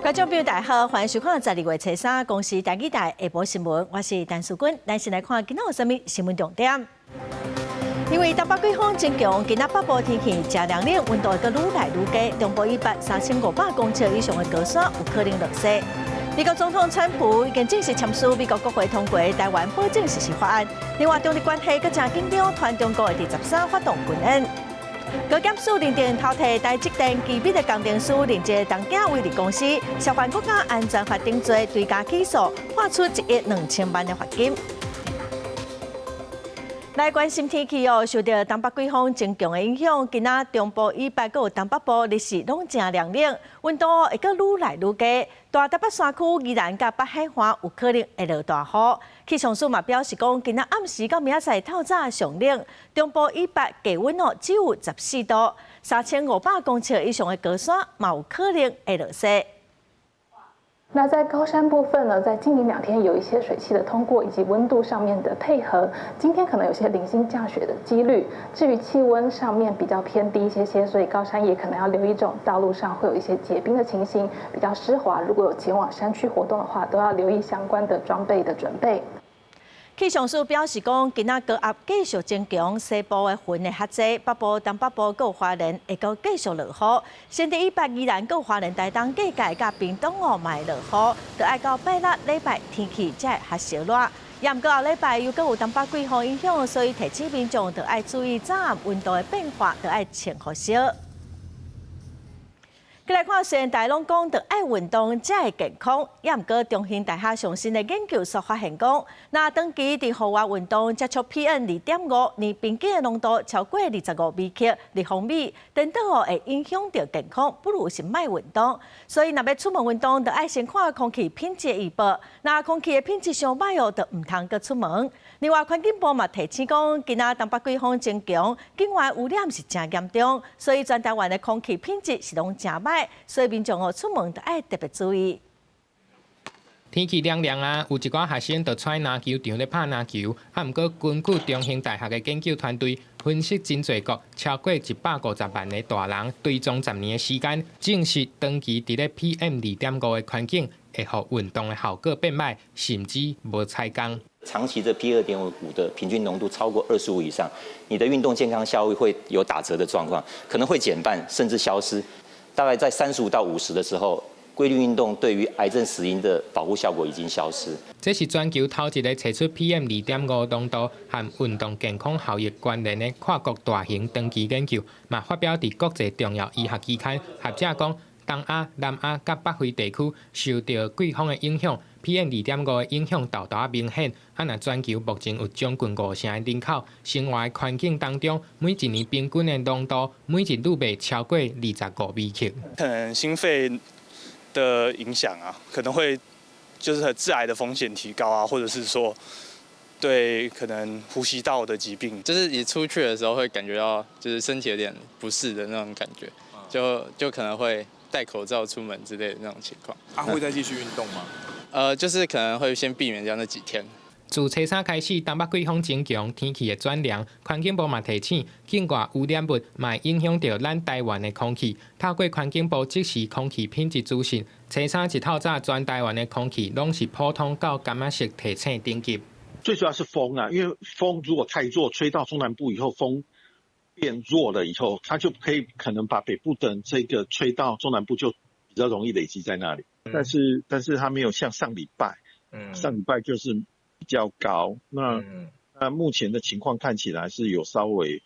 观众朋友大家好，欢迎收看12月3公视台语台下晡新闻，我是陈淑君，咱先来看今仔有啥物新闻重点。因为东北季风增强，今仔北部天气正凉冷，温度会愈来愈低，中部以北3500公尺以上的高山有可能落雪。美国总统川普已经正式签署美国国会通过台湾保证实施法案。另外，中日关系搁正紧张，传中国会伫13发动军演。高检署认定偷摕台积电机密的工程师连接东京威力公司，涉犯国家安全法定罪，对家起诉，判处1亿2000万的罚金。来关心天气哦，受到东北季风增强的影响，今仔中部以北还有东北部日时拢正凉冷，温度会搁愈来愈低。大台北山区宜兰甲北海岸有可能会落大雨。气象署嘛表示讲，今仔暗时到明仔载透早上冷，中部以北低温哦只有14度，3500公尺以上的高山嘛有可能会落雪。那在高山部分呢，在今明2天有一些水汽的通过以及温度上面的配合，今天可能有些零星降雪的几率。至于气温上面比较偏低一些，所以高山也可能要留意这种道路上会有一些结冰的情形，比较湿滑。如果有前往山区活动的话，都要留意相关的装备的准备。气象署表示讲，今仔高压继续增强，西部的云会较济，北部、东北部、有花莲会搁继续落雨。新地以北宜兰、有花莲台东、界界甲屏东哦，嘛会落雨，就爱到拜六礼拜天气才会较烧热。也毋过后礼拜又搁有东北季风影响，所以提醒民众就爱注意早暗温度的变化，就爱穿雨少。再来看，虽然大家拢讲着爱运动才会健康，也毋过中兴大学上新的研究所发现讲，那长期伫户外运动接触 PM2.5，年平均的浓度超过25微克立方米，等等哦会影响到健康，不如是卖运动。所以若要出门运动，就爱先看空气品质的预报。那空气的品质上歹哦，就唔通阁出门。另外，环境部嘛提醒讲，今仔东北季风增强，境外污染是真严重，所以全台湾的空气品质是拢真歹。所以民众哦出门都爱特别注意。天气凉凉啊，有一寡学生就出篮球场咧拍篮球，啊，毋过根据中兴大学的研究团队分析，真侪国超过150万的大人追踪10年的时间，证实长期伫咧 PM2.5的环境会互运动的效果变歹，甚至无采工。长期的 PM2.5的平均浓度超过25以上，你的运动健康效益会有打折的状况，可能会减半甚至消失。大概在35到50的时候，规律运动对于癌症死因的保护效果已经消失。这是全球头一个查出 PM2.5浓度和运动健康效益关联的跨国大型长期研究，嘛发表伫国际重要医学期刊。学者讲，东亚、南亚甲北非地区受到季风的影响。PM2.5的影响大大明显，啊！若全球目前有将近50成的人口生活的环境当中，每一年平均的浓度每日愈未超过25微克。可能心肺的影响啊，可能会就是致癌的风险提高啊，或者是说对可能呼吸道的疾病，就是你出去的时候会感觉到就是身体有点不适的那种感觉，就可能会戴口罩出门之类的那种情况。会再继续运动吗？就是可能会先避免掉那几天。自初三开始，东北季风增强，天气会转凉。环境部嘛提醒，境外污染物嘛影响到咱台湾的空气。透过环境部即时空气品质资讯，初三一透早，全台湾的空气拢是普通到柑仔色提醒等级。最主要是风啊，因为风如果太弱，吹到中南部以后，风变弱了以后，它就可能把北部的这个吹到中南部，就比较容易累积在那里。但是它没有像上礼拜，上礼拜就是比较高。那目前的情况看起来是有稍微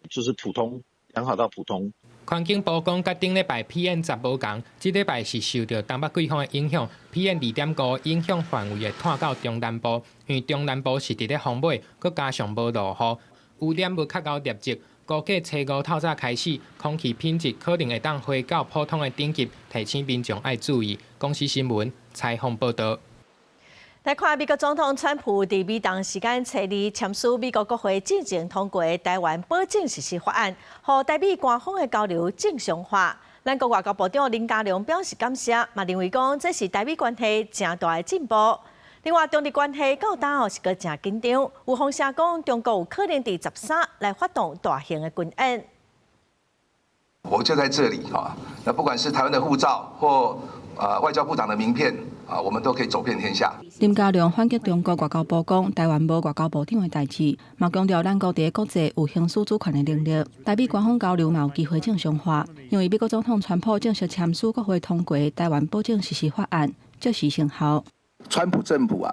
就是普通良好到普通。环境部讲，甲顶礼拜 PM10无同，这礼拜是受到东北季风的影响 ，PM2.5影响范围会拓到中南部，因为中南部是伫咧风尾，佮加上无落雨，污染物较高立即。估计初五透早开始，空气品质可能会当回到普通的等级，提醒民众爱注意。公司新闻采访报道。来看美国总统川普伫美东时间初二签署美国国会进行通过的台湾保证实施法案，让台美官方的交流正常化。咱国外交部长林佳龙表示感谢，嘛认为讲这是台美关系正大的进步。另外，中日关系到当哦是个真紧张，有风声讲中国有可能伫13来发动大型的军演。我就在这里哈，那不管是台湾的护照或外交部长的名片我们都可以走遍天下。林佳龙反击中国外交部讲台湾无外交部长的代志，嘛强调咱国伫国际有行使主权的能力，台美官方交流嘛有机会正常化。因为美国总统川普正式签署国会通过台湾保证实施法案，即时生效。川普政府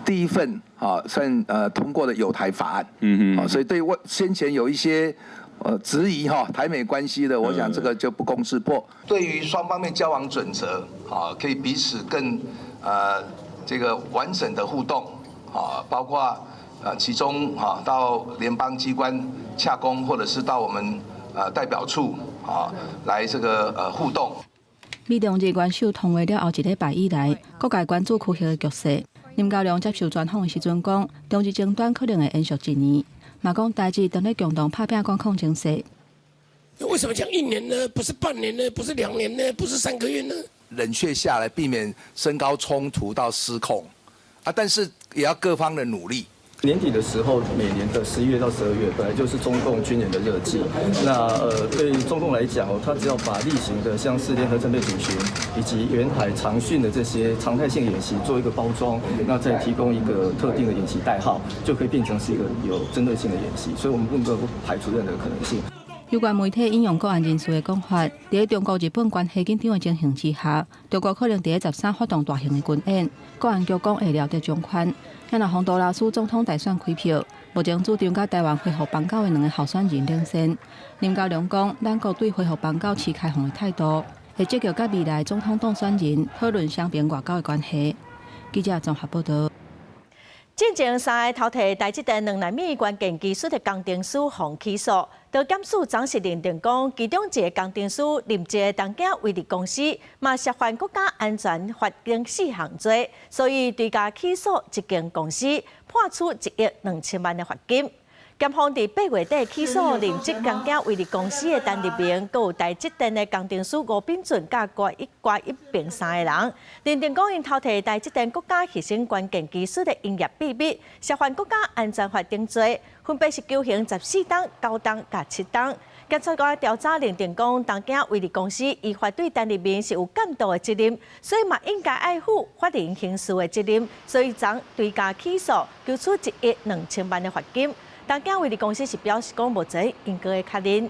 第一份算通过的有台法案，所以对先前有一些质疑台美关系的，我想这个就不攻自破。对于双方面交往准则可以彼此更这个完整的互动包括其中到联邦机关洽公，或者是到我们代表处来这个互动。美中日元首通话了后一礼拜以来，各界关注区域的局势。林佳龙接受专访的时阵讲，中日争端可能会延续1年，嘛讲台日正在共同打拼管控情势。为什么讲1年呢？不是半年呢？不是2年呢？不是3个月呢？冷却下来，避免升高冲突到失控但是也要各方的努力。年底的时候，每年的11月到12月本来就是中共军演的热季。那对中共来讲他只要把例行的像是联合战备组群以及沿海长训的这些常态性演习做一个包装，那再提供一个特定的演习代号，就可以变成是一个有针对性的演习。所以我们不能排除任何可能性。有关媒体引用国安人士的讲法，在中国日本关系紧张的情形之下，中国可能在13发动大型的军演。国安局讲会了解状况。也若洪都拉斯总统大选开票，目前主张甲台湾恢复邦交的2个候选人领先。林佳龙讲，咱国对恢复邦交持开放的态度，会积极甲未来总统当选人讨论双边外交的关系。记者综合报道。进前3个偷摕台积电2奈米关键技术的工程师被起诉，高检署暂时认定讲，其中一个工程师任一个东京威力公司，嘛涉犯国家安全法等4项罪，所以对家起诉一间公司，判处1亿2000万的罚金。检方伫8月底起诉任职东京威力公司的陈立明，佮有台积电的工程师吴秉准，甲郭一并3个人，认定讲因偷摕台积电国家核心关键技术的营业秘密，涉犯国家安全法等罪，分别是求刑14档、9档、甲7档。检察官调查认定讲，东京威力公司依法对陈立明是有监督的责任，所以嘛应该爱负法定刑事的责任，所以将对家起诉，求处1亿2000万的罚金。东京威力公司是表示讲，目前应该确认。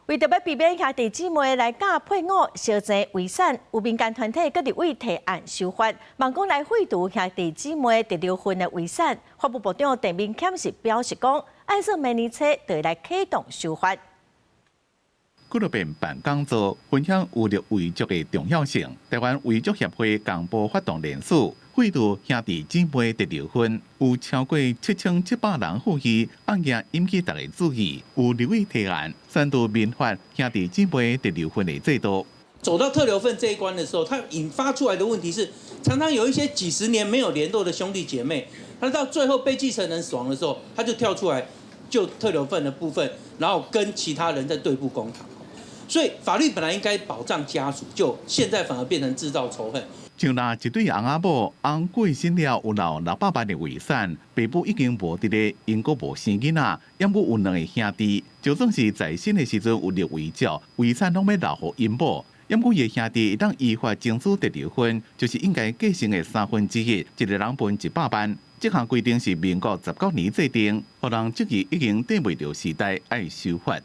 为着要避免兄弟姊妹来假配偶相争遗产，有民间团体各立委提案修法，望讲来废除兄弟姊妹第6份的遗产。法务部长陈明谦是表示讲，按说明年初就会来启动修法。纪录片办讲座分享有着遗嘱的重要性。台湾遗嘱协会公布发动联署，废除兄弟姊妹第6份，有超过7700人呼吁，案件引起大家注意。有立委提案宣读民法兄弟姊妹第6份的制度。走到特留份这一关的时候，它引发出来的问题是，常常有一些几10年没有联络的兄弟姐妹，他到最后被继承人死亡的时候，他就跳出来就特留份的部分，然后跟其他人在对簿公堂。所以法律本来应该保障家属，就现在反而变成制造仇恨。像那一对翁仔某，翁过身了有留600万的遗产，爸母已经无伫咧，因阁无生囡仔，因阁有2个兄弟，就算是在生的时阵有立遗嘱，遗产拢要留予因某。因阁伊的兄弟一旦依法争取第6份，就是应该继承的1/3，一个人分100万。这项规定是民国19年制定，互人质疑已经跟袂着时代，爱修法。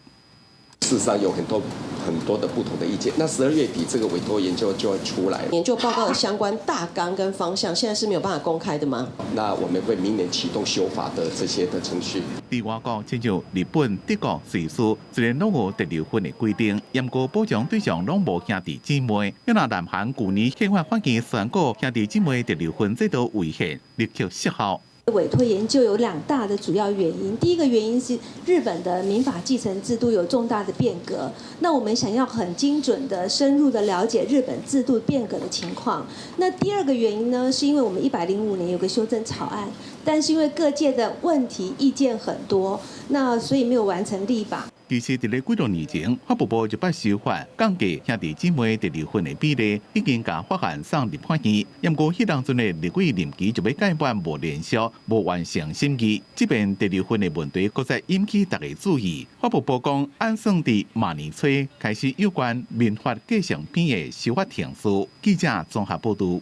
事实上有很多的不同的意见。那12月底这个委托研究就会出来。研究报告的相关大纲跟方向，现在是没有办法公开的吗？那我们会明年启动修法的这些的程序。伫外国，亲像日本、德国、瑞士，虽然拢有第6份的规定，严格保障对象拢无兄弟姊妹。因那南韩去年宪法法院宣告兄弟姊妹第6份制度违宪，立刻失效。委托研究有2大的主要原因，第一个原因是日本的民法继承制度有重大的变革，那我们想要很精准的、深入的了解日本制度变革的情况。那第2个原因呢，是因为我们105年有个修正草案，但是因为各界的问题意见很多，那所以没有完成立法。其实，伫咧几多年前，法务部就捌修法降低兄弟姊妹伫离婚的比例，已经甲法案送入判院。不过，迄当阵的立委任期就要改版无连续，无完成审议。即便伫离婚的问题，搁再引起大家注意。法务部讲，按算伫明年初开始有关民法继承篇的修法程序。记者综合报道。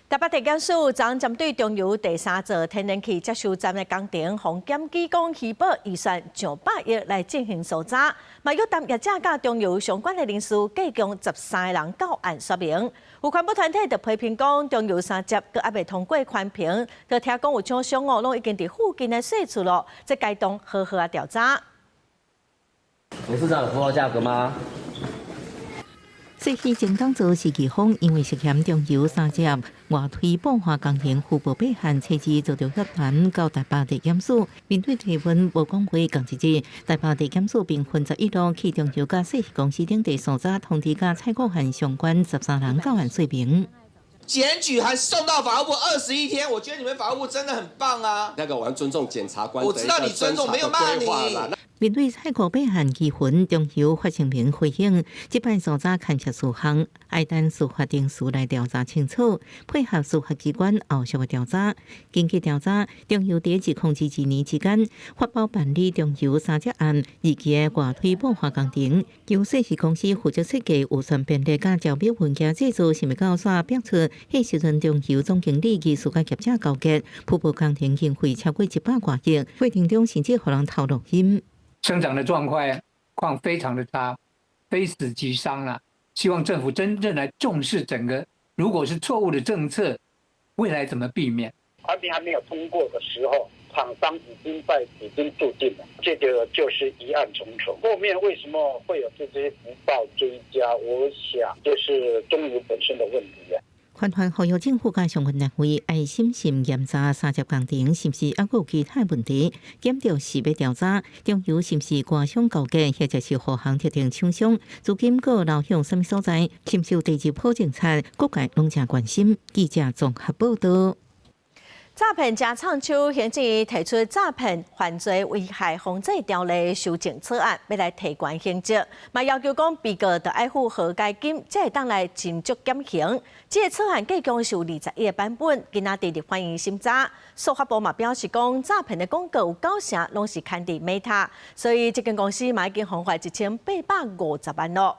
台北地检署昨针对中油第三座天然气接收站的工程，向检机关虚报预算上100亿来进行搜查，嘛约谈业者甲中油相关的人士，计共13个人到案说明。有环保团体就批评讲，中油三接阁还未通过环评，就听讲有厂商哦，拢已经伫附近的释出了，这该当好好调查。董事长有符合价格吗？说起正当做是期方因为涉嫌中油三接外推保化工程负报备案，车子遭到协谈到台北地检署。面对提问无讲话共一日，台北地检署并分11路去中油甲世纪公司等地搜查，通知甲采购案相关13人到案说明。检举还送到法务部21天，我觉得你们法务部真的很棒啊！那个我要尊重检察官，我知道你尊重，没有骂你。面对采购备案疑云，中油发声明回应，这摆搜查牵涉数项，爱等司法定数来调查清楚，配合司法机关后续的调查。根据调查，中油在2001年之间发包办理中油三接案2期的外推保化工程，由世纪公司负责设计、预算编列甲招标文件制作，是咪到煞标出？迄时阵中油总经理技术甲业者交结，瀑布工程经费超过100多亿，过程中甚至互人偷录音。生长的状况非常的差，非死即伤了。希望政府真正来重视整个，如果是错误的政策，未来怎么避免？环评还没有通过的时候，厂商已经注定了，这个就是疑案重重。后面为什么会有这些不报追加？我想就是中油本身的问题啊。环团呼吁政府甲相关单位爱审慎严查三接工程是不是还有其他问题，检调是要调查中油是不是官商勾结，或者是互行特定厂商资金各流向什么所在，深受地质保政策各界拢正关心。记者综合报道。诈骗加唱秋行政院提出诈骗犯罪危害防治条例修正草案，要来提悬刑责，嘛要求讲被告得爱付和解金，才会当来尽足减刑。这个草案计共是有21个版本，今仔日欢迎审查。司法部嘛表示讲，诈骗的广告有9成拢是刊伫 Meta， 所以这间公司嘛已经罚款1850万咯。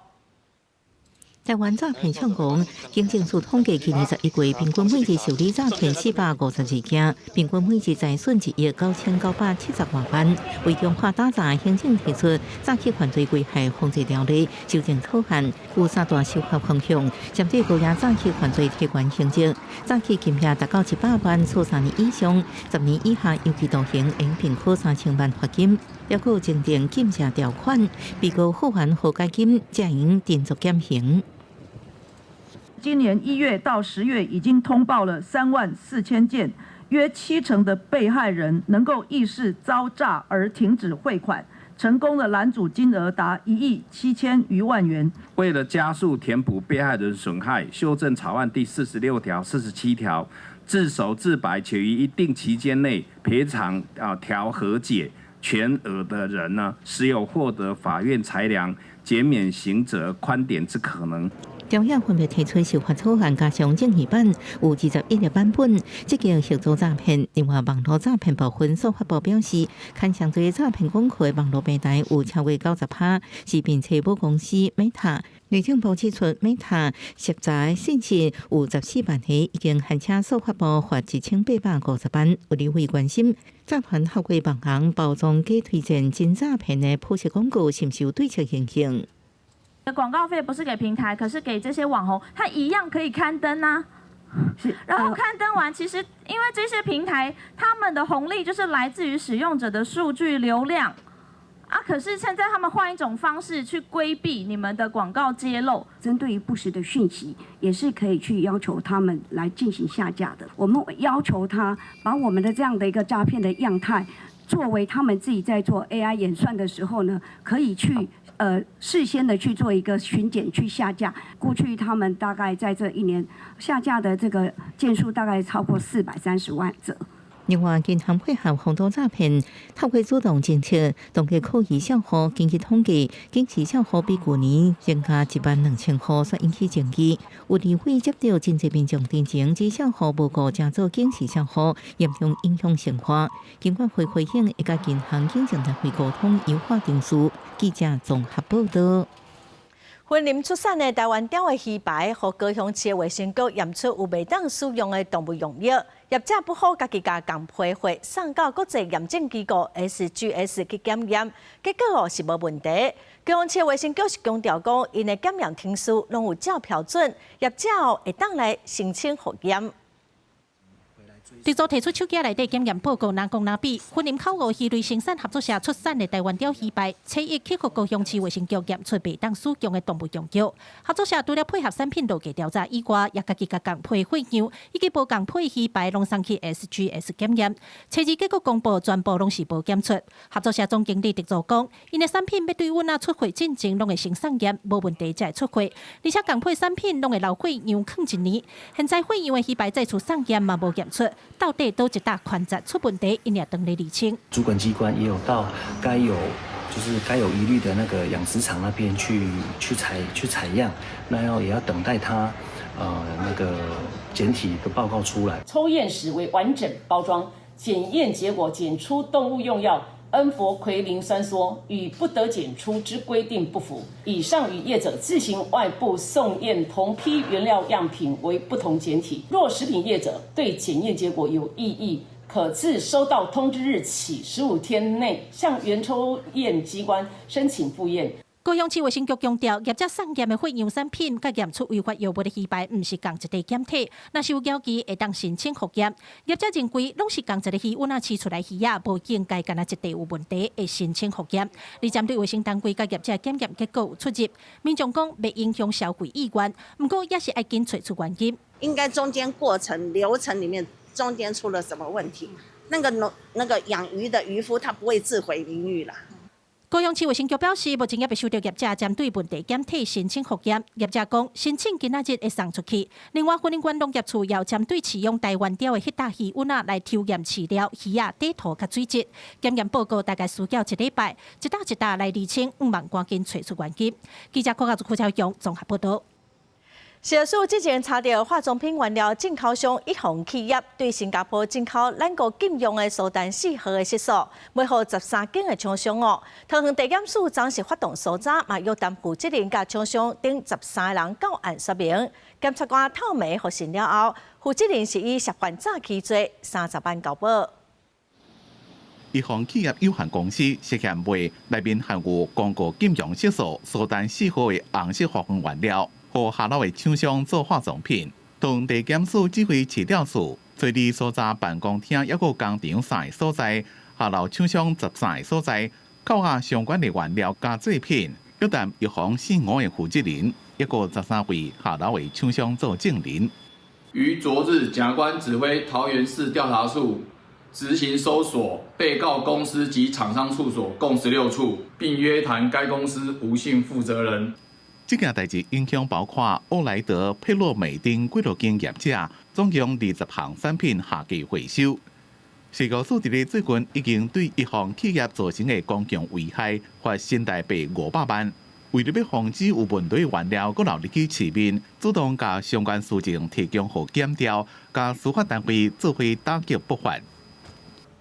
台湾诈骗上攻，行政署统计今年11月平均每日受理诈骗452件，平均每日财损1亿9970多万。为强化打诈，行政提出诈欺犯罪危害防治条例修正草案，有3大修法方向，针对高压诈欺犯罪提悬刑责，诈欺金额达到100万，处3年以上；10年以下有期徒刑，延并科3000万罚金。也有增订禁止条款，被告付还和解金，才应尽足减刑。今年1月到10月已经通报了34000件，约70%的被害人能够意识遭诈而停止汇款，成功的拦阻金额达1亿7000余万元。为了加速填补被害人损害，修正草案第46条、47条，自首自白且于一定期间内赔偿调和解全额的人呢，实有获得法院裁量减免刑责宽点之可能。中央分别提出修法草案加上正义版，有21个版本。这个协助诈骗，另外网络诈骗部分，司法部表示，看上最诈骗广告的网络平台有超过90%，是并且母公司 Meta。内政部指出 ，Meta 涉诈信息有14万起，已经函请司法部罚1850万。有理会关心，诈骗透过网红包装假推荐真诈骗的普设广告，是不是有对策现象？广告费不是给平台，可是给这些网红，他一样可以刊登啊。然后刊登完，其实因为这些平台他们的红利就是来自于使用者的数据流量啊，可是现在他们换一种方式去规避你们的广告揭露，针对于不实的讯息，也是可以去要求他们来进行下架的。我们要求他把我们的这样的一个诈骗的样态，作为他们自己在做 AI 演算的时候呢，可以去。事先的去做一个巡检去下架，过去他们大概在这1年下架的这个件数大概超过430万则。另外，银行配合防毒诈骗，透过主动政策，冻结可疑账户。根据统计，经持账户比去年增加12000户，所引起争议。有议会接到真济民众တင်情，指账户无故加做警示账户，严重影响生活。尽管会回应，一家银行经常来回沟通优化定数。记者综合报道。婚龄出产的台湾鸟的鱼排，和高雄市的卫生局验出有未当使用的动物用药，业者不好家己家共批回送到国际验证机构 SGS 去检验，结果是无问题。高雄市卫生局是强调讲，因的检验天数拢有照标准，业者会当来申请复验。伫组提出手机内底检验报告，哪讲哪比，婚林口湖鱼类生产合作社出产的台湾鸟鱼排，初一去互高雄市卫生局验出未当使用的动物用药。合作社除了配合产品逻辑调查以外，也家己共配混样，以及无共配鱼排拢送去 SGS 检验。初二结果公布，全部拢是无检出。合作社总经理直做讲，因的产品要对阮出货进前拢会先送验，无问题才会出货，而且共配产品拢会留血样放1年。现在混样的鱼排再次送验嘛无验出。到底都一大款在出问题，因也等来厘清。主管机关也有到该有疑虑的那个养殖场那边去采样，那也要等待它那个检体的报告出来。抽验时为完整包装，检验结果检出动物用药恩佛奎林酸缩与不得检出之规定不符，以上与业者自行外部送验同批原料样品为不同检体。若食品业者对检验结果有异议，可自收到通知日起15天内向原抽验机关申请复验。高雄市卫生局强调，业者送验的混样产品，甲验出违法药物的鱼排，毋是同一个检体。若是有交期，会当申请复验。业者认为，拢是同一个鱼温饲出来鱼啊，无应该干那一地有问题，会申请复验。而针对卫生单位甲业者检验结果有出入，民众讲袂影响消费意愿，不过也是爱紧找出原因。应该中间过程流程里面中间出了什么问题？那个养鱼的渔夫他不会自毁名誉啦。高雄市卫生局表示，目前也未收到业者针对问题检体申请复验。业者讲，申请今仔日会送出去。另外，婚姻关农业处要针对饲养台湾鸟的迄搭鱼温来抽验饲料、鱼啊、底土甲水质。检验报告大概需要1礼拜，一搭来厘清，毋忙赶紧找出原因。记者柯家朱超雄综合报道。社署之前查到化妆品原料进口商一航企业对新加坡进口咱国禁用的苏丹4号的色素，买予13间的厂商哦。桃园地检署暂时发动搜查，嘛约谈负责人甲厂商等13人到案说明。检察官透明核实了后，负责人是以涉犯诈欺罪30万交保。一航企业有限公司涉嫌卖内面含有广告禁用色素苏丹4号的红色化学原料。和下楼的厂商做化妆品，同地检署指挥市调处随地搜查办公厅，也个工厂3个所在，下楼厂商13个所在，扣下相关的原料加制品，约谈一航4、5的负责人，一个13位下楼的厂商做证人。于昨日，检察官指挥桃园市调查处执行搜索被告公司及厂商处所共16处，并约谈该公司无姓负责人。这件代志影响包括欧莱德、佩洛美丁几多间业者，总共20项产品下架回收。市高署伫咧最近已经对一项企业造成的公共危害罚新台币500万。为了要防止有问题原料搁流入去市面，主动甲相关事情提供予检调，甲司法单位做伙打击不法。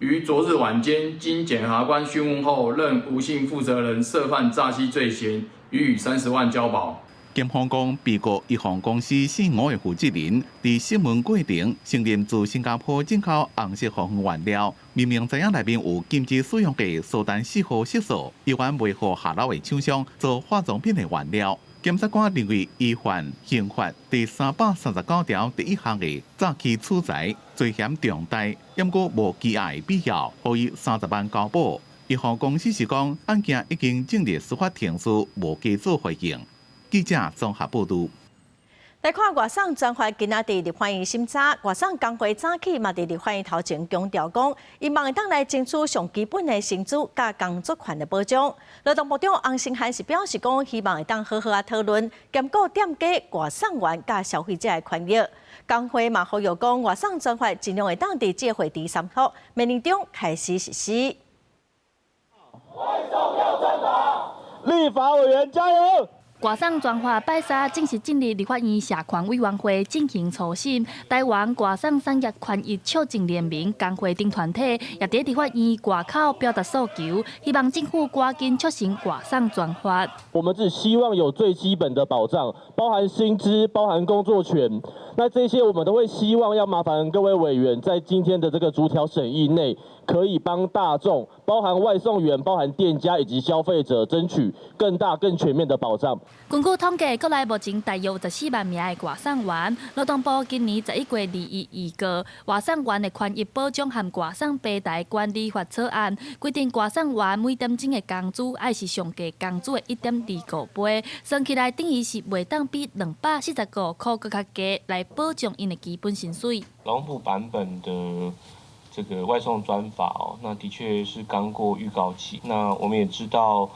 于昨日晚间，经检察官讯问后，认无姓负责人涉犯诈欺罪嫌。予以30万交保。检方讲，被告一航公司4、5的负责人，伫审问过程承认自新加坡进口红色化学原料，明明知影内面有禁止使用的苏丹4号色素，依然卖予下楼的厂商做化妆品的原料。检察官认为依犯刑法第339条第1项的诈欺取财罪嫌重大，因果无羁押的必要，予以30万交保。一航公司是讲，案件已经正列司法程序，无加做回应。记者综合报道。来看外省专法今仔日立法院审查，外省工会早起嘛伫立法院头前强调讲，伊望会当来争取上基本的薪资甲工作权的保障。劳动部长洪胜汉是表示讲，希望会当好好讨论，兼顾点价外省员甲消费者的权益。工会嘛呼吁讲，外省专法尽量会当伫这会第3号明年中开始实施。外省要专法，立法委员加油！外省专法拜三正式进入立法院社权委员会进行初审。台湾外省产业权益促进联盟工会等团体也伫立法院外口表达诉求，希望政府赶紧促成外省专法。我们只希望有最基本的保障，包含薪资、包含工作权。那这些我们都会希望要麻烦各位委员在今天的这个逐条审议内，可以帮大众，包含外送员、包含店家以及消费者，争取更大、更全面的保障。根据统计，国内目前大约有14万名的外省员。劳动部今年11月21日告外省员的权益保障和外省平台管理法草案，规定外省员每点钟的工资要是上计工资的1.25倍，算起来等于是袂当比245块搁较低来保障因的基本薪水。劳动部版本的这个外送专法那的确是刚过预告期。那我们也知道，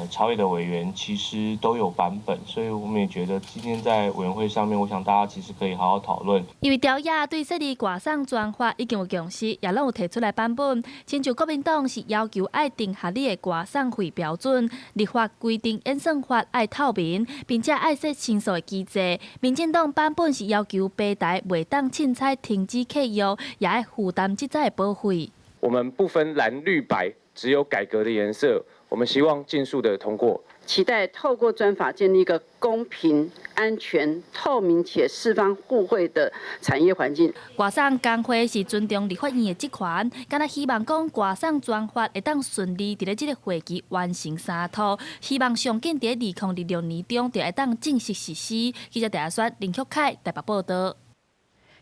朝野的委员其实都有版本，所以我们也觉得今天在委员会上面，我想大家其实可以好好讨论。因为朝野对设立外省专法已经有共识，也拢有提出来版本。亲像国民党是要求爱定合理的外省费标准，立法规定演算法爱透明，并且爱设申诉的机制。民进党版本是要求平台袂当凊彩停止契约，也爱负担这载的保费。我们不分蓝绿白，只有改革的颜色。我们希望尽速的通过，期待透过专法建立一个公平、安全、透明且四方互惠的产业环境。外省工会是尊重立法院的职权，敢若希望讲外省专法会当顺利伫咧这个会期完成3套，希望上紧伫2026年中就会当正式实施。记者陈雪林旭凯台北报道。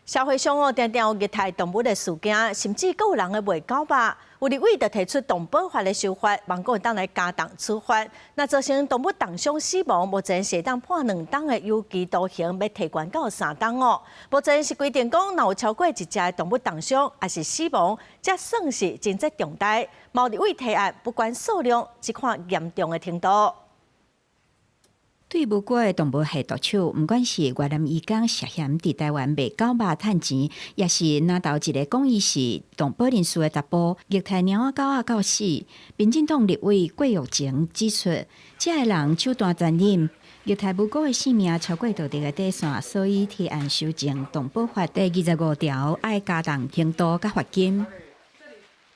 社会上常常有虐待动物的事件，甚至还有人会卖狗肉。有立委就提出动保法的修法，望讲会当来加重处罚。那造成动物重伤死亡，目前是当判2档的有期徒刑，要提悬到3档哦。目前是规定讲，若有超过1只的动物重伤还是死亡，才算是真正重大。毛立委提案，不管数量，只看严重的程度。对无辜的动物下毒手，不管是越南移工涉嫌伫台湾卖狗肉趁钱，也是拿到一个讲伊是动保人士的查甫虐待猫仔狗仔到死。民进党立委郭玉成指出，这个人手段残忍，虐待无辜的性命超过道德的底线，所以提案修正动保法第25条，爱加重刑度甲罚金。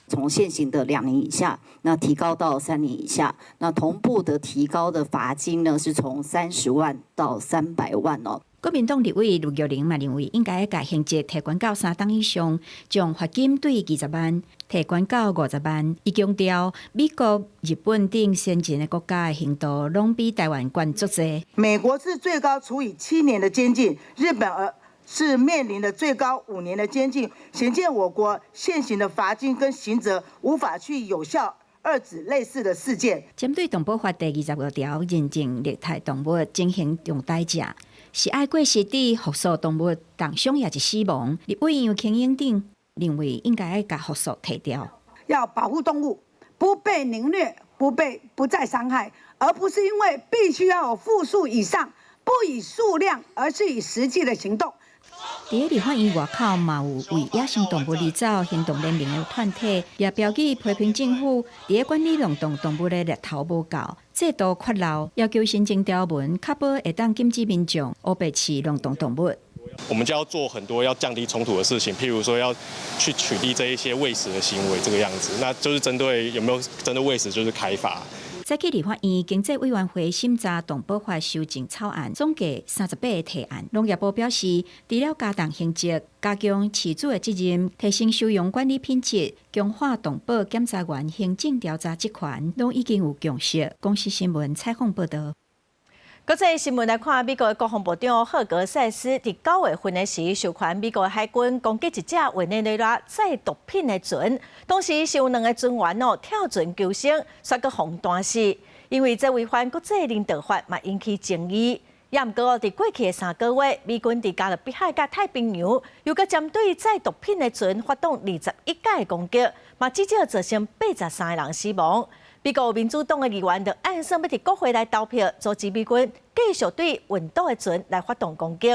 从现行的2年以下，那提高到3年以下，那同步的提高的罚金呢，是从30万到300万哦。国民党立委陆玉玲嘛认为，应该把刑责提悬到3档以上，将罚金对20万提悬到50万。伊强调，美国、日本等先进的国家的刑度，拢比台湾悬足多。美国是最高处以7年的监禁，日本是面临的最高5年的监禁，显见我国现行的罚金跟刑责无法去有效遏止类似的事件。针对动保法第25条，认定虐待动物进行重代价，是爱过失地复诉动物重伤也是死亡。立委杨庆英等认为，应该把复诉提掉，要保护动物不被凌虐，不再伤害，而不是因为必须要有复数以上，不以数量，而是以实际的行动。伫立法院外口嘛有为野生动物而走行动联盟的团体，也标记批评政府伫管理流动动物的力头无够，制度缺漏，要求新增条文，确保会当禁止民众乌白饲流动动物。我们就要做很多要降低冲突的事情，譬如说要去取缔这一些喂食的行为，这个样子，那就是针对有没有针对喂食就是开罚。早起立法院经济委员会审查动保法修正草案，总计38个提案。农业部表示，除了加重刑责、加强饲主的责任、提升收容管理品质、强化动保检察员行政调查职权，拢已经有共识。公视新闻采访报道。国际新闻来看，美国的国防部长赫格塞斯伫9月份的时授权美国海军攻击一只委内瑞拉载毒品的船，当时是有2个船员跳船救生，却阁防弹死，因为这违反国际人道法，嘛引起争议。也毋过，伫过去的3个月，美军伫加勒比海甲太平洋，又搁针对载毒品的船发动21届的攻击，嘛至少造成83个人死亡。美国民主党的议员就暗算要伫国会来投票，阻止美军继续对运岛的船来发动攻击。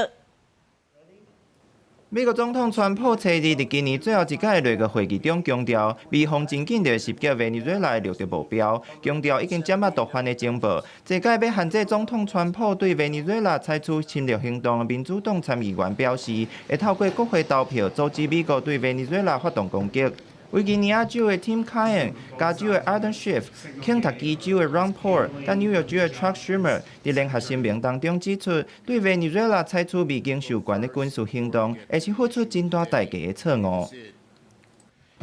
美国总统川普初日伫今年最后一届的内阁会议中强调，美方真紧着袭击委内瑞拉的掠夺目标，强调已经掌握毒贩的情报。这届要限制总统川普对委内瑞拉采取侵略行动的民主党参议员表示，会透过国会投票阻止美国对委内瑞拉发动攻击。维吉尼亚州的 Tim Kaine、加州的 Adam Schiff、肯塔基州的 Ron Paul、甲纽约州的 Chuck Schumer 伫联合声明当中指出，对委内瑞拉采取未经授权的军事行动，会是付出真大代价的错误。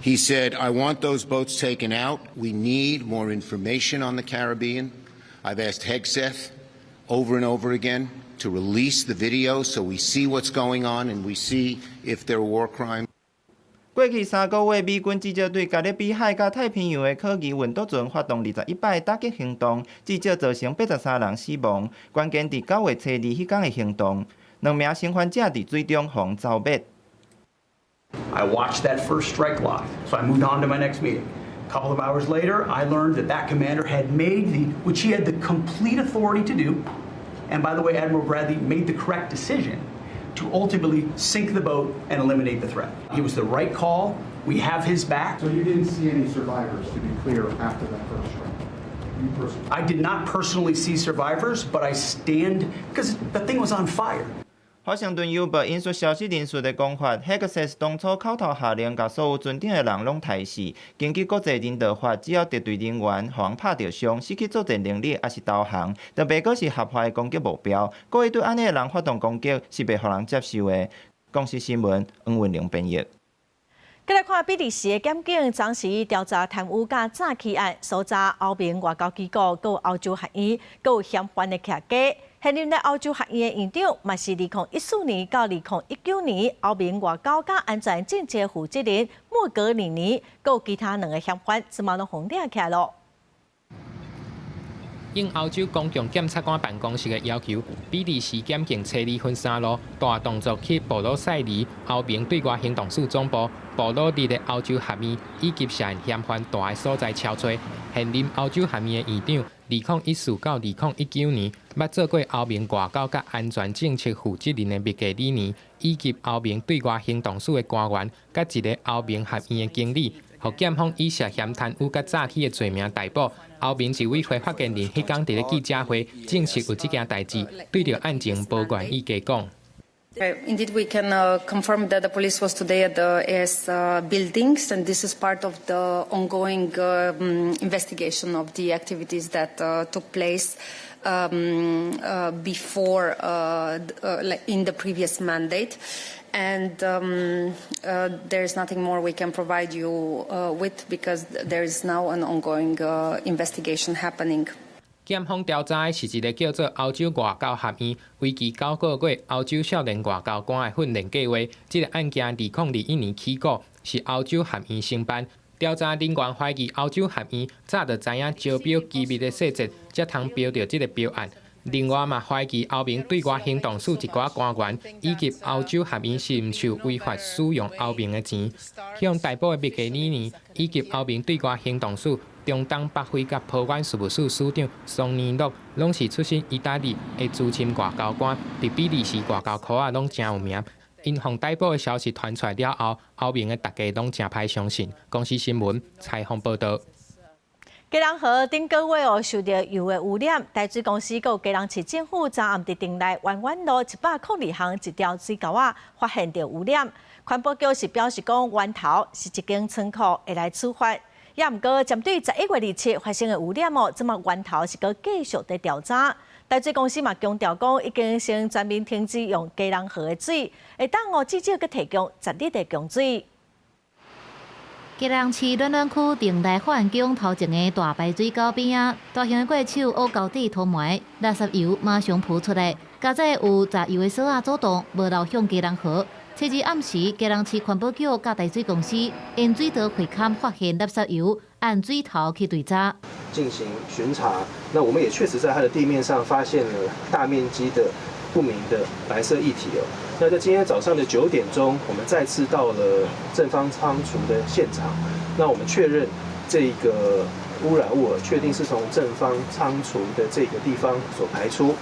He said, "I want those boats taken out. We need more information on the Caribbean. I've asked Hegseth over and over again to release the video so we see what's going on and we see if there are war crimes." 过去3个月，美军至少对加勒比海甲太平洋的科技运岛船发动21摆打击行动，至少造成83人死亡。关键伫9月初2迄天的行动，2名生还者伫水中互走灭。I watched that first strike log, so I moved on to my next meeting. A couple of hours later, I learned that that commander had made which he had the complete authority to do, and by the way, Admiral Bradley made the correct decision to ultimately sink the boat and eliminate the threat. It was the right call. We have his back. So you didn't see any survivors, to be clear, after that first strike? You personally? I did not personally see survivors, but I stand because the thing was on fire. 华盛顿邮报引述消息人士的讲法 ，Hegseth 当初口头下令，甲所有船顶的人拢抬死。根据国际人道法，只要敌对人员互人拍着伤、失去作战能力，还是投降，就袂过是合法的攻击目标。故意对安尼的人发动攻击，是袂互人接受的。公司新闻，黄文良编译。再来看比利时的检警暂时调查贪污甲诈欺案，搜查欧盟外交机构、有欧洲学院、有嫌犯的徛家。现任的欧洲学院的院长，嘛是2014年到2019年欧盟外交甲安全政策负责人莫格里尼，有其他2个嫌犯，即马拢封抓起来咯。应欧洲公共检察官办公室的要求，比利时检警车里分3路大动作去布鲁塞尔欧盟对外行动处总部、布鲁日的欧洲学院以及涉嫌嫌犯大的所在敲找。现任欧洲学院的院长，2014到2019年，捌做过欧盟外交甲安全政策负责人的密格里尼，以及欧盟对外行动处的官员，甲一个欧盟学院的经理。互检方以涉嫌贪污甲诈欺的罪名逮捕。欧盟一位非发言人迄天伫咧记者会证实有即件代志，对着案情无愿意加讲。Indeed, we can confirm that the police was today at the AS buildings, and this is part of the ongoing investigation of the activities that took place before in the previous mandate. And there is nothing more we can provide you with because there is now an ongoing investigation happening. 检方调查的是一个叫做欧洲外交学院，为期9个月欧洲少年外交官的训练计划。这个案件2021年起告，是欧洲学院承办。调查人员怀疑欧洲学院早就知影招标机密的细节，才通标到这个标案。另外嘛，怀疑欧盟对外行动处一寡官员以及欧洲学院是毋是有违法使用欧盟的钱。向逮捕的密格里尼以及欧盟对外行动处中东北非甲破案事务处处长桑尼诺，拢是出身意大利的资深外交官，伫比利时外交科拢真有名。因互逮捕的消息传出来了后，欧盟的大家拢真歹相信。公司新闻采访报道。基隆河顶个月受到油的污染，台水公司和基隆市政府昨暗伫町内湾湾路102巷一条水沟仔发现到污染。环保局是表示讲，源头是一间仓库会来处罚。也毋过针对11月27发生的污染即马源头是搁继续在调查。台水公司嘛强调讲，已经先全面停止用基隆河的水，会当至少搁提供10日的供水。基隆市暖暖区町内法院宫头前的大排水沟边啊，大型的怪手乌胶底涂埋，垃圾油马上浮出来，加在有杂油的锁仔阻挡，无流向基隆河。初日暗时，基隆市环保局甲台水公司因水道会勘发现垃圾油，按水头去对查进行巡查。那我们也确实在它的地面上发现了大面积的不明的白色液体哦。那在今天早上的9点钟，我们再次到了正方仓储的现场。那我们确认这个污染物确定是从正方仓储的这个地方所排出。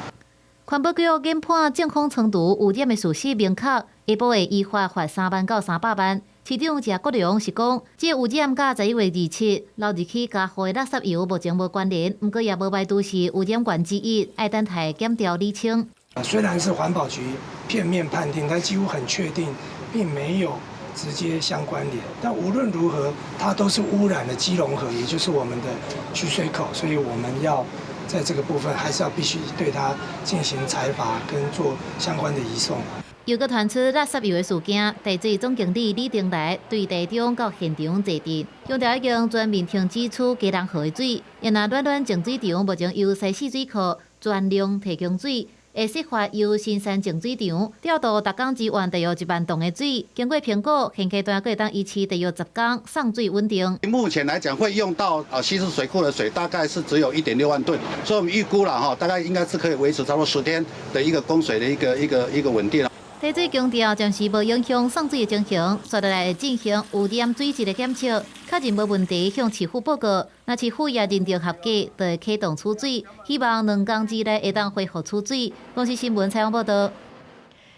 环保局研判健康程度污染的事实明确，下晡会依法罚3万到300万。市长谢国良是讲，这污染甲11月27日日起加付的垃圾油目前无关联，不过也无排除是污染源之一，爱等待检调厘清。虽然是环保局片面判定，但几乎很确定，并没有直接相关联。但无论如何，它都是污染的基隆河，也就是我们的取水口，所以我们要在这个部分还是要必须对它进行裁罚跟做相关的移送。又搁传出垃圾油的事件，地水总经理李定来对地中到现场坐镇，强调已经全面停止处基隆河的水，因那暖净水场目前由西市水库专量提供水。会设法由新山净水场调度达江支援大约1万吨的水，经过评估，现阶段可以当一期大约10天送水稳定。目前来讲，会用到西市水库的水大概是只有1.6万吨，所以我们预估了哈，大概应该是可以维持差不多10天的一个供水的一个稳定。地水强调暂时无影响送水的情形，接下来会进行污染水质的检测，确认无问题向市府报告。若市府也认定合格，就会启动储水，希望2天之内会当恢复储水。公司新闻采访报道。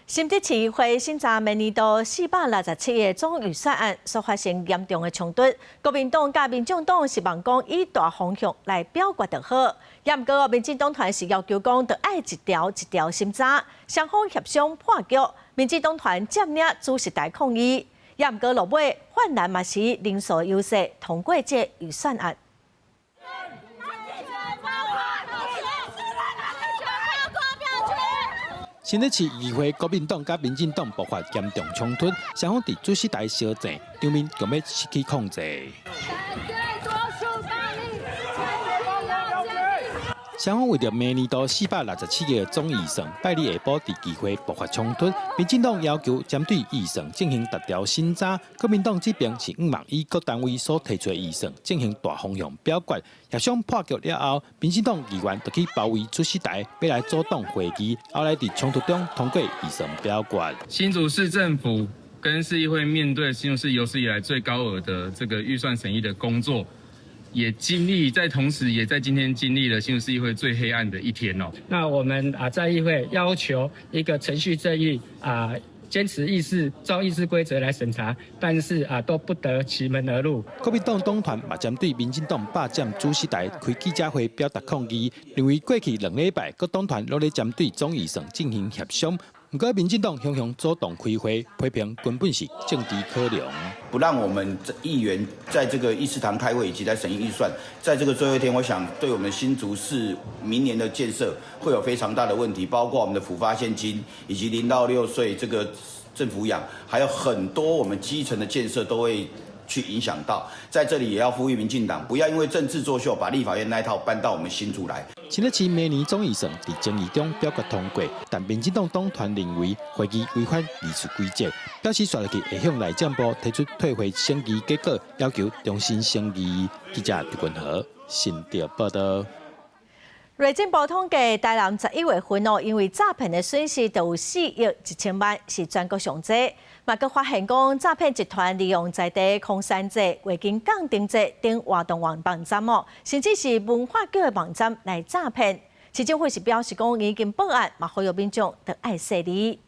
新竹市会审查明年度467个总预算案，所发生严重的冲突。国民党甲民众党希望讲以大方向来表决就好，也毋过民进党团是要求讲，要爱一条一条审查，双方协商破局。民进党团接领主席台抗议，也毋过落尾泛蓝嘛是人数优势通过这预算案。新竹市议会国民党甲民进党爆发严重冲突，双方伫主席台相战，场面强要失去控制。双方为着明年度467个总预算，拜日下晡伫议会爆发冲突。民进党要求针对预算进行逐条审查，国民党这边是希望以各单位所提出的预算进行大方向表决。协商破局了后，民进党议员就去包围主席台，要来阻挡会议，后来伫冲突中通过预算表决。新竹市政府跟市议会面对新竹市有史以来最高额的这个预算审议的工作。也经历，同时也在今天经历了新竹市议会最黑暗的一天哦。那我们在议会要求一个程序正义坚持照议事规则来审查，但是都不得其门而入。国民党党团嘛针对民进党霸占主席台开记者会表达抗议，认为过去2礼拜各党团努力针对总预算进行协商。不过，民进党向主动开会，批评根本是政治考量，不让我们议员在这个议事堂开会以及在审议预算，在这个最后一天，我想对我们新竹市明年的建设会有非常大的问题，包括我们的辅发现金以及0到6岁这个政府养，还有很多我们基层的建设都会去影响到。在这里也要呼吁民进党，不要因为政治作秀，把立法院那一套搬到我们新竹来。新竹市明年总预算在争议中表决通过，但民进党党团认为会议违反议事规则，表示下日会向内政部提出退回审议结果，要求重新审议。记者狄君和新竹报道。内政部统计，台南11月份因为诈骗的损失就有4亿1千万，是全国上济。嘛，佮发现讲诈骗集团利用在地空山节、月经港定节等活动网站甚至是文化局的网站来诈骗。市政府是表示讲已经报案，嘛呼吁民众得爱惜礼。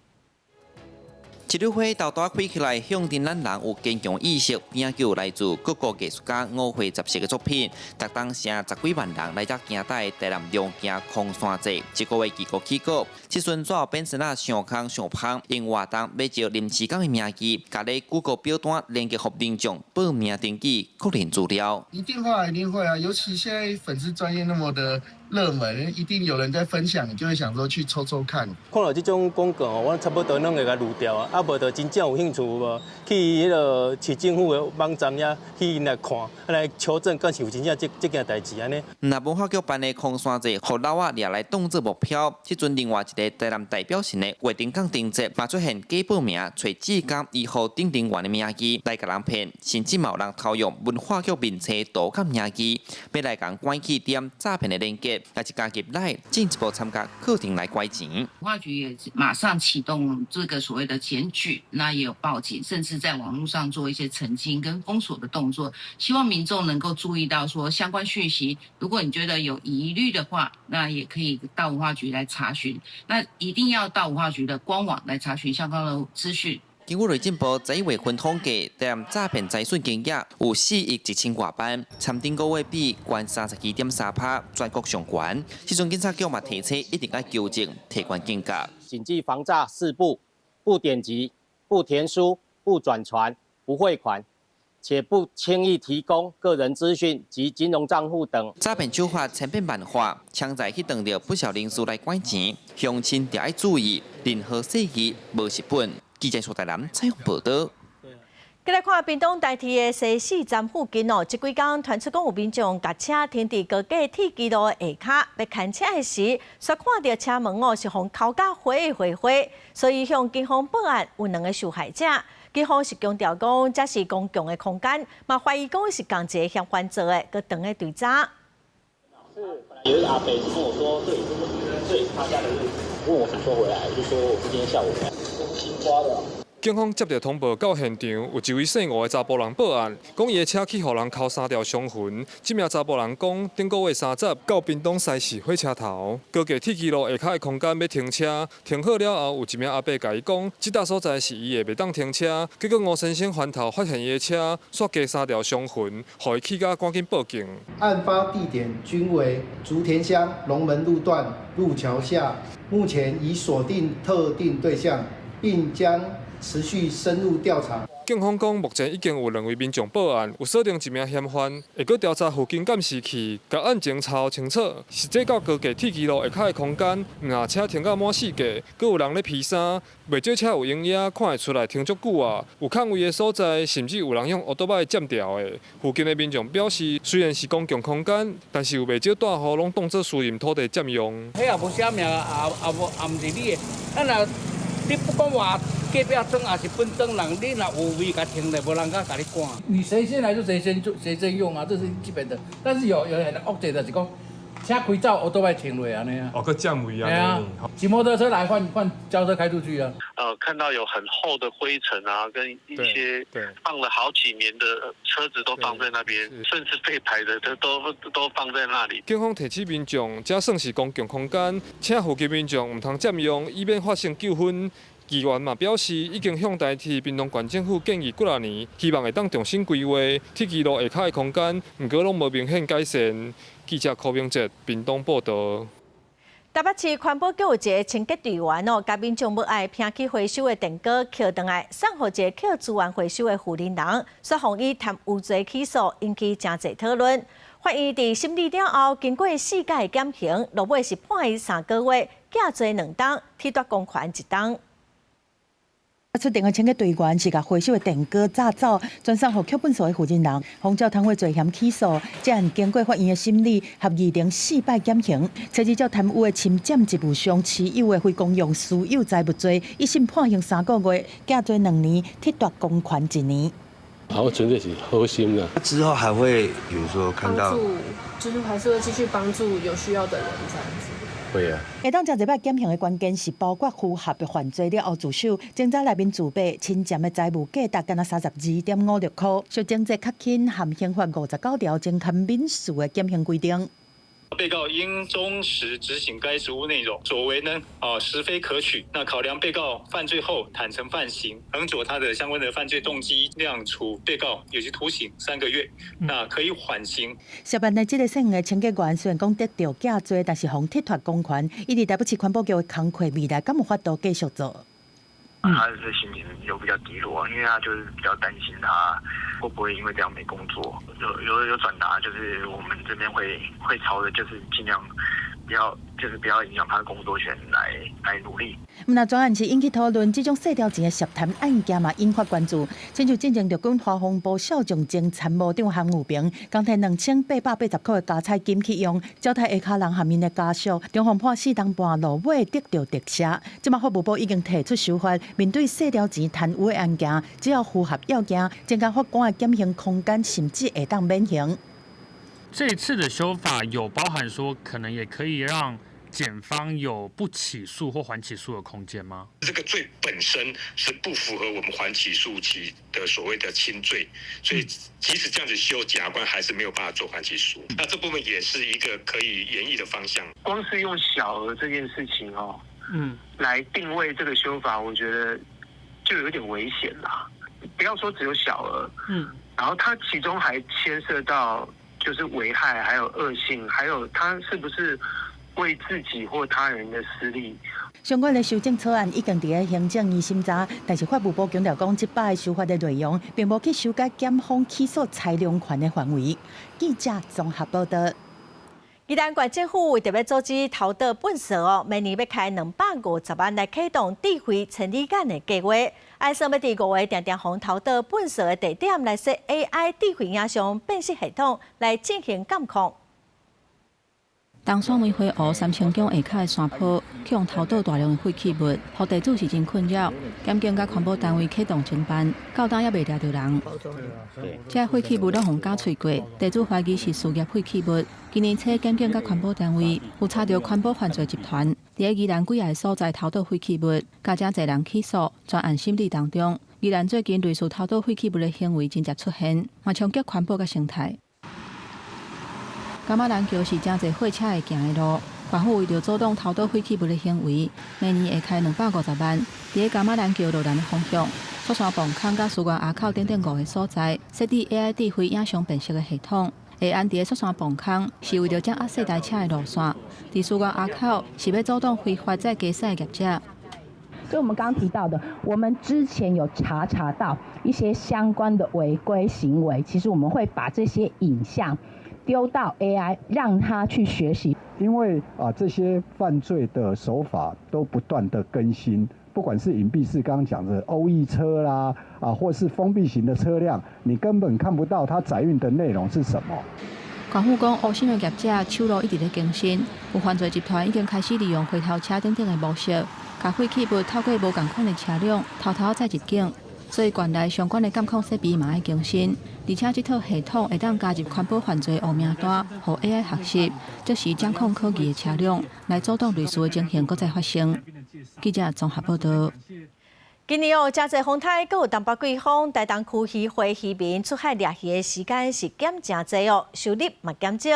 一日会豆大开起来，向定咱人有坚强意识，并有来自各个艺术家5会10色的作品，特当成10几万人来遮行带台南良行空山节，1个月结果起稿，即阵怎变成上空上芳，因活动要照临时工的名义，甲咧Google表单连接互民众报名登记、确认资料。一定会啊，尤其现在粉丝专业那么的热门，一定有人在分享，你就会想说去抽抽看。看到这种广告我差不多拢会甲滤掉啊，无就真正有兴趣无，去迄个市政府的网站遐去来看，来求证，敢是有真正这件代志安尼。那文化局办的空山节，互老仔掠来当做目标。即阵另外一个台南代表性的月顶港定节，嘛出现假报名，找志工以后顶员的名义来甲人骗，甚至有人偷用文化局面册盗甲名义，要来共关起点诈骗的连结，也是加入来进一步参加课程来拐钱。文化局也马上启动这个所谓的检举，那也有报警，甚至在网络上做一些澄清跟封锁的动作，希望民众能够注意到说相关讯息，如果你觉得有疑虑的话，那也可以到文化局来查询，那一定要到文化局的官网来查询相关的资讯。经过内政部11月份统计，台南诈骗财损金额有4亿1000多万，参顶个月比关32.3%，全国上悬。时阵警察局嘛提醒，一定要纠正，提高警觉。谨记防诈4不：不点击、不填书、不转传、不汇款，且不轻易提供个人资讯及金融账户等。诈骗手法千变万化，抢在去当着不少人士来拐钱，乡亲要爱注意，任何细节无实本。记者苏台南采访报道。再来看屏东大堤的西四站附近哦，这几天传出讲有民众甲车停伫高架铁轨路下骹，要牵车的时，却看到车门哦是互烤甲火，所以向警方报案，有2个受害者。警方是强调讲，这是公共的空间，嘛怀疑讲是共一个嫌犯做的，佮长的对查。是，有一个阿伯跟我说，对他家的位置，问我什么时候回来，我就说我是今天下午回来。新花的。警方接到通报，到现场有一位姓吴的查甫人报案，讲伊的车去互人敲3条伤痕。这名查甫人讲，顶个月30到屏东西市火车头，高架铁轨路下骹的空间要停车，停好了后，有一名阿伯甲伊讲，这搭所在是伊的袂当停车。结果吴先生翻头发现伊的车刷加3条伤痕，互伊气甲赶紧报警。案发地点均为竹田乡龙门路段路桥下，目前已锁定特定对象，并将持续深入调查。警方讲，目前已经有2位民众报案，有锁定1名嫌犯，会搁调查附近监视器，甲案情查清楚。实际到高架铁轨路下骹的空间，若车停到满4架，搁有人咧披衫，袂少车有营业，看会出来停足久啊。有空位的所在，甚至有人用乌托邦占掉的。附近的民众表示，虽然是公共空间，但是有袂少大户拢当作私人土地占用。迄也无啥名，也毋是你的，咱若你不管话。隔壁灯也是本灯人，你若有位甲停咧，无人甲你管。你谁先来就谁先用啊，这是基本的。但是有很恶劣的是讲，车开走，我都会停落安尼啊。哦，个降位啊。对啊，骑摩托车来换轿车开出去啊。看到有很厚的灰尘啊，跟一些放了好几年的车子都放在那边，甚至废牌的都放在那里。警方提醒民众，这算是公共空间，请附近民众唔通占用，以免发生纠纷。议员嘛表示，已经向代替屏东县政府建议几啊年，希望会当重新规划铁轨路下骹的空间，不过拢无明显改善。记者柯明哲，屏东报道。台北市环保局有一个清洁队员哦，甲民众要爱拼去回收的电锅捡回来，送互一个捡资源回收的负责人，说互伊谈有罪起诉，引起真侪讨论。法院伫审理了后，经过4届减刑，落尾是判伊3个月，假罪2档，褫夺公权1档。出电的清洁队员是甲回收的电锅炸走，转送互扣本所的负责人，方照贪污罪嫌起诉。这案经过法院的审理，合议定400减刑。初二照贪污的侵占职务上持有的非公用私有财物罪，一审判刑3个月，假罪2年，褫夺公权1年。我纯粹是好心的。之后还会，比如说看到，就是还是会继续帮助有需要的人这样子。会啊。下当这100减刑的关键是包括符合的犯罪了后自首，侦查内面自备侵占的财物价值敢若32.56块，小警察较轻，含刑法59条增添民事的减刑规定。被告应忠实执行该职务内容，所为呢实非可取。那考量被告犯罪后坦诚犯行，衡佐他的相关的犯罪动机，量处被告有期徒刑3个月，那可以缓刑。涉案的这个姓的清洁员虽然讲得到假罪，但是互褫夺公权，伊伫台北市环保局的工课未来敢有法度继续做？他是心情有比较低落，因为他就是比较担心他会不会因为这样没工作。有转达，就是我们这边会朝着就是尽量不要影响他的工作权来努力。那专案是引起讨论，这种细条钱的涉谈案件嘛，引发关注。亲像进前着军华防部少将前参谋长韩武平，刚提2880块的加菜金去用，交代下骹人下面的家属，中防破4档半路尾得到特赦。即马法务部已经提出修法，面对细条钱贪污的案件，只要符合要件，增加法官的减刑空间，甚至会当免刑。这一次的修法有包含说，可能也可以让检方有不起诉或缓起诉的空间吗？这个罪本身是不符合我们缓起诉期的所谓的轻罪，所以即使这样子修，检察官还是没有办法做缓起诉。那这部分也是一个可以研议的方向。光是用小额这件事情来定位这个修法，我觉得就有点危险啦。不要说只有小额，然后它其中还牵涉到就是危害，还有恶性，还有它是不是为自己或他人的私利。相关的修正草案已经伫咧行政院审查，但是法务部强调讲，这摆的修法的内容并无去修改检方起诉裁量权的范围。记者综合报道。宜兰县政府为特别组织头道本社明年要开250万来启动智慧城里间的计划。爱想要伫5月定定从头道本社的地点来设 AI 智慧影像辨识系统来进行监控。当选委会湖三清宫下骹的山坡启用头道大量的废弃物，互地主是真困扰。检警甲环保单位启动侦办，到今也未抓到人。这废弃物拢互假碎过，地主怀疑是事业废弃物。今年初，检警甲环保单位有查到环保犯罪集团，伫宜兰几个所在偷倒废弃物，加真侪人起诉，专案审理当中。宜兰最近类似偷倒废弃物的行为真正出现，嘛冲击环保甲生态。柑仔篮桥是真侪货车会行的路，县府为着阻挡偷倒废弃物的行为，明年会开250万，伫柑仔篮桥路南的方向、雪山磅空甲苏关埡口等5个所在，设置 AI 智慧影像辨识的系统。会安伫雪山磅空是为着掌握细台车的路线，伫苏关埡口是要阻挡非法在加塞的业者。所以我们刚提到的，我们之前有查到一些相关的违规行为，其实我们会把这些影像丢到 AI， 让它去学习。因为这些犯罪的手法都不断的更新，不管是隐蔽式刚刚讲的欧异车啦，或是封闭型的车辆，你根本看不到它载运的内容是什么。县府讲，乌心的业者手路一直在更新，有犯罪集团已经开始利用回头车等的模式，把废弃物透过无共款的车辆偷偷载入境。所以，县内相关的监控设备嘛要更新，而且这套系统会当加入环保犯罪黑名单，互 AI 学习，即是掌控科技的车辆，来阻挡类似的情形搁再发生。记者综合报道。今年真侪风台，阁有东北季风，台东区渔会渔民出海掠鱼的时间是减真侪收入嘛减少。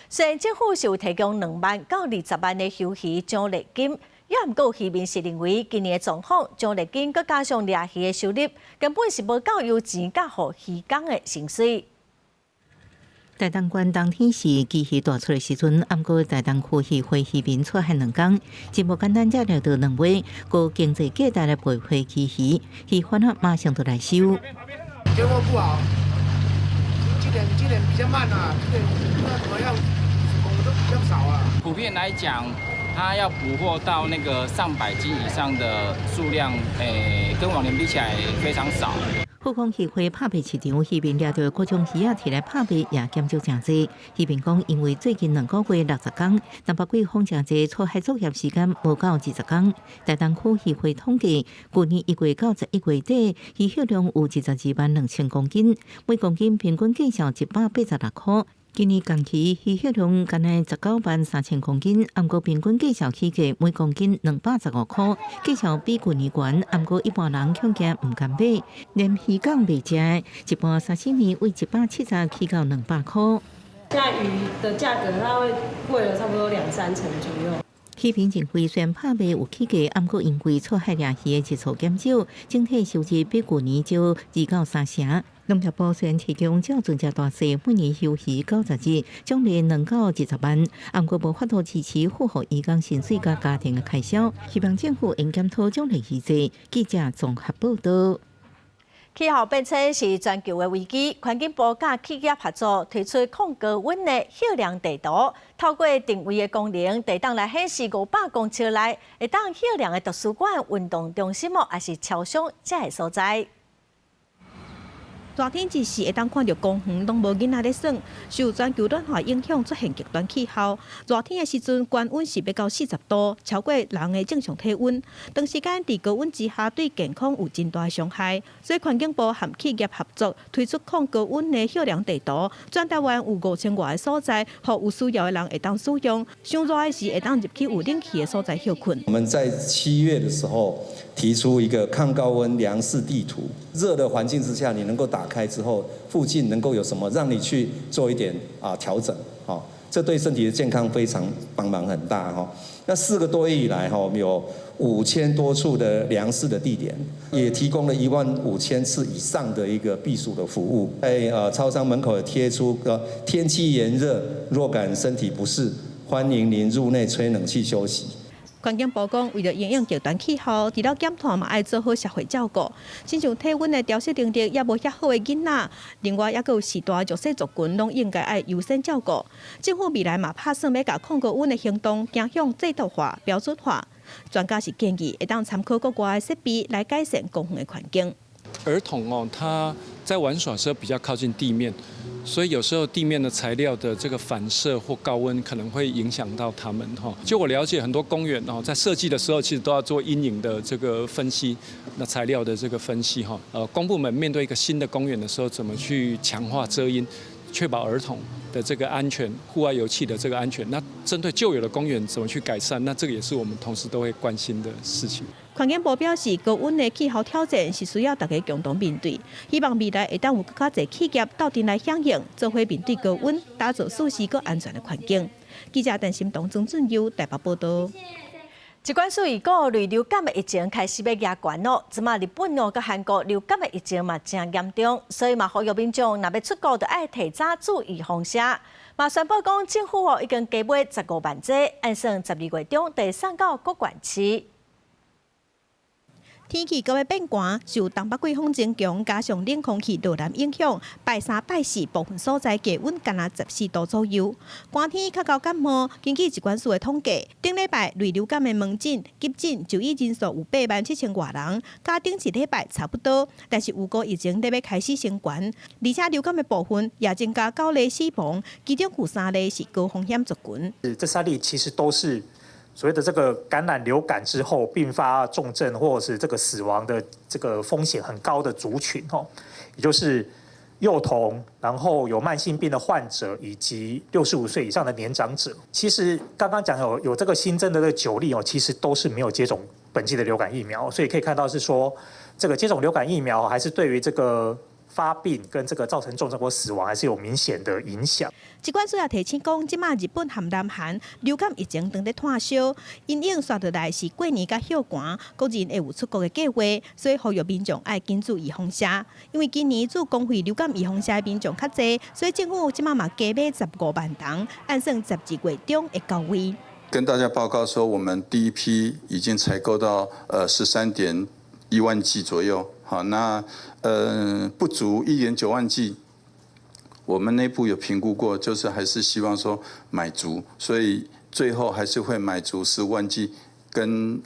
虽然政府是有提供2万到20万的休渔奖励金。也毋过，渔民是认为今年的状况，奖励金佮加上掠鱼的收入，根本是无够油钱甲互渔工的薪水。台东县当天是基鱼大出的时阵，毋过台东区渔会渔民出海2天，真无简单才掠到2尾，有经济价值来赔回基鱼，渔贩啊马上就来收。结果不好，今年比较慢啊，今年那怎么样，我们都比较少啊。普遍来讲，它要捕获到那个上百斤以上的数量，跟往年比起来非常少。富康渔会拍卖市场，渔民掠到各种鱼仔摕来拍卖，也减少真济。渔民讲，因为最近2个月60天，东北季风真济，出海作业时间无到20天。台东区渔会统计，去年1月到11月底，渔获量有22万2000公斤，每公斤平均计上186块。今年同期渔获量干乃19万3000公斤，毋过平均计上起价每公斤215块，计上比去年悬，毋过一般人恐惊毋敢买，连鱼港袂食，一般3-4年为170起到200块。现在鱼的价格它会贵了差不多2-3成左右。批评政府虽然拍卖有起价，不过因为错海掠鱼的次数减少，整体收入比去年少2到3成。农业部虽然提供较准价大细，每年休息90日，奖励2到20万，不过无法度支持符合渔工薪水甲家庭的开销，希望政府应检讨奖励机制。记者综合报道。气候变迁是全球的危机，环境部甲企业合作推出控高温的hiệu量地图，透过定位的功能，地当来显示500公尺内会当hiệu量的图书馆、运动中心哦，还是超商这个所在。热天一时会当看到公园拢无囡仔咧耍，受全球暖化影响出现极端气候。热天的时阵，高温是要到40度，超过人的正常体温。长时间伫高温之下，对健康有真大的伤害。所以环境部和企业合作推出抗高温的hiệu量地图，全台湾有5000外个所在，予有需要的人会当使用。上热的时会当入去有冷气的所在休困。我们在7月的时候提出一个抗高温量式地图，热的环境之下，你能够打开之后，附近能够有什么让你去做一点调整，这对身体的健康非常帮忙很大哈。那4个多月以来我们有5000多处的量式的地点，也提供了15000次以上的一个避暑的服务。在超商门口也贴出天气炎热，若感身体不适，欢迎您入内吹冷气休息。环境部讲，为了应用极端气候，除了检讨嘛，爱做好社会照顾。亲像体温的调适能力也无遐好的囡仔，另外也有时大弱势族群，拢应该爱优先照顾。政府未来嘛，打算要甲控高温的行动走向制度化、标准化。专家是建议，会当参考国外的设备来改善公园的环境。儿童他在玩耍的时候比较靠近地面，所以有时候地面的材料的这个反射或高温可能会影响到他们就我了解，很多公园在设计的时候其实都要做阴影的这个分析，那材料的这个分析公部门面对一个新的公园的时候，怎么去强化遮阴，确保儿童的这个安全，户外游憩的这个安全。那针对旧有的公园怎么去改善，那这个也是我们同时都会关心的事情。环境部表示，高温的气候挑战是需要大家共同面对，希望未来会当有更加侪企业斗阵来响应，做伙面对高温，打造舒适佮安全的环境。记者陈心东、曾俊佑台北报道。疾管署预估，类流感的疫情开始要压悬咯。即马日本佮韩国流感的疫情嘛真严重，所以嘛呼吁民众若要出国，就爱提早注意风险。嘛宣布讲，政府已经加买15万剂，按算12月中就送到各县市。天气搁要变寒，受东北季风增强，加上冷空气导南影响，拜3、拜4部分所在低温干那14度左右。寒天较高感冒，根据疾管署的统计，顶礼拜类流感的门诊、急诊就医人数有87000外人，甲顶一礼拜差不多。但是有个疫情在要开始升悬，而且流感的部分也增加9例死亡，其中有3例是高风险族群。这3例其实都是所谓的这个感染流感之后并发重症或者是这个死亡的这个风险很高的族群也就是幼童，然后有慢性病的患者以及65岁以上的年长者。其实刚刚讲有这个新增的这个9例其实都是没有接种本季的流感疫苗，所以可以看到是说这个接种流感疫苗还是对于这个发病跟这个造成重症或死亡还是有明显的影响。疾管署也提醒讲，即马日本和南韩流感疫情正在炭烧，因应刷落来是过年甲休寒，国人会有出国的计划，所以呼吁民众爱紧注意风险。因为今年做公费流感预防针的民众较侪，所以政府即马嘛加买15万筒，按算12月中会到位。跟大家报告说，我们第一批已经采购到13.1万剂左右。好，那不足1.9万剂。我们内部有评估过，就是还是希望说买足，所以最后还是会买足15万剂，跟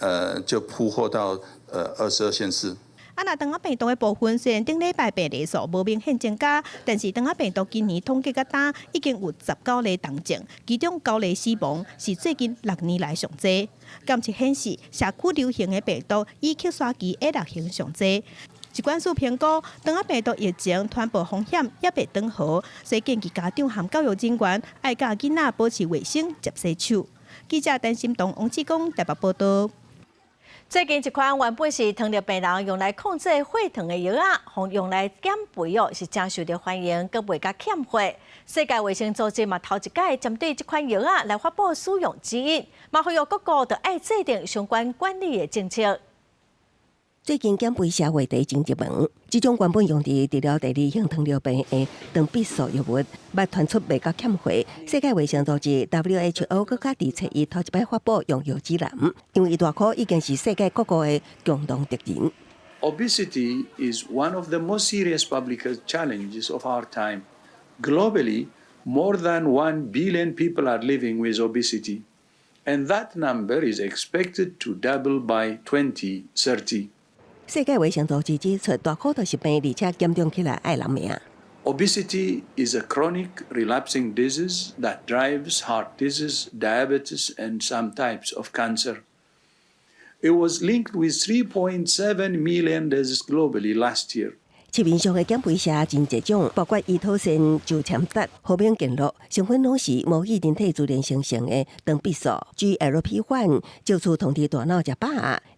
就铺货到22县市。那当病毒的部分，虽然顶礼拜病例数无明显增加，但是当病毒今年统计到单已经有19例重症，其中9例死亡，是最近6年来上侪。监测显示，社区流行的病毒以Q刷机 A6型上侪。疾管署评估，当病毒疫情传播风险也被长好，所以建议家长和教育人员爱教囡仔保持卫生、接洗手。记者陈心东、王志光台北报道。最近一款原本是糖尿病人用来控制血糖的药啊，和用来减肥哦，是真受到欢迎，佮袂甲欠货。世界卫生组织嘛头一届针对这款药啊来发布使用指引，嘛呼吁各国都爱制定相关管理的政策。最近减肥社会第经济门，这种原本用伫治疗第2型糖尿病的糖必素药物，捌传出袂甲欠货。世界卫生组织 WHO 更加伫7月头一摆发布用药指南，因为大可已经是世界各国的共同敌人。Obesity is one of the most serious public health challenges of our time. Globally, more than 1 billion people are living with obesity, and that number is expected to double by 2030. 世界卫生组织指出，大可都是病，而且严重起来爱人命。Obesity is a chronic relapsing disease that drives heart disease, diabetes, and some types of cancer. It was linked with 3.7 million deaths globally last year. 市面上的减肥茶真侪种，包括伊托先、酒前达、好饼健乐，成分拢是模拟人体自然生成的糖必素 GLP-1，借此通知大脑食饱，